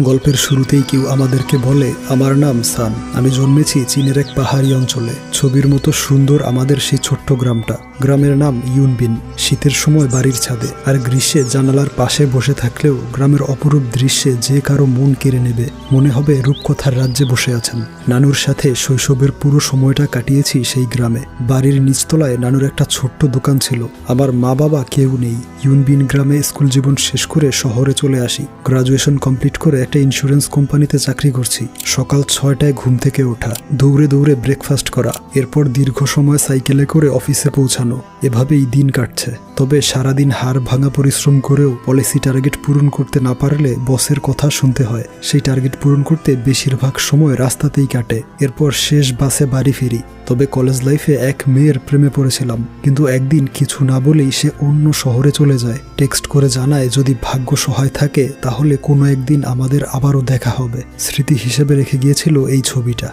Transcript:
গল্পের শুরুতেই কেউ আমাদেরকে বলে, আমার নাম সান, আমি জন্মেছি চীনের এক পাহাড়ি অঞ্চলে। ছবির মতো সুন্দর আমাদের সেই ছোট্ট গ্রামটা। গ্রামের নাম ইউনবিন। শীতের সময় বাড়ির ছাদে আর গ্রীষ্মে জানালার পাশে বসে থাকলেও গ্রামের অপরূপ দৃশ্যে যে কারো মন কেড়ে নেবে। মনে হবে রূপকথার রাজ্যে বসে আছেন। নানুর সাথে শৈশবের পুরো সময়টা কাটিয়েছি সেই গ্রামে। বাড়ির নিচতলায় নানুর একটা ছোট্ট দোকান ছিল। আমার মা বাবা কেউ নেই। ইউনবিন গ্রামে স্কুল জীবন শেষ করে শহরে চলে আসি। গ্রাজুয়েশন কমপ্লিট করে একটা ইন্স্যুরেন্স কোম্পানিতে চাকরি করছি। সকাল 6টায় ঘুম থেকে ওঠা, দৌড়ে দৌড়ে ব্রেকফাস্ট করা, এরপর দীর্ঘ সময় সাইকেলে করে অফিসে পৌঁছানো, এভাবেই দিন কাটছে। তবে সারাদিন হাড় ভাঙা পরিশ্রম করেও পলিসি টার্গেট পূরণ করতে না পারলে বসের কথা শুনতে হয়। সেই টার্গেট পূরণ করতে বেশিরভাগ সময় রাস্তাতেই কাটে। এরপর শেষ বাসে বাড়ি ফিরি। তবে কলেজ লাইফে এক মেয়ের প্রেমে পড়েছিলাম, কিন্তু একদিন কিছু না বলেই সে অন্য শহরে চলে যায়। টেক্সট করে জানায় যদি ভাগ্য সহায় থাকে তাহলে কোনো একদিন আমাদের আবারও দেখা হবে। স্মৃতি হিসেবে রেখে গিয়েছিল এই ছবিটা।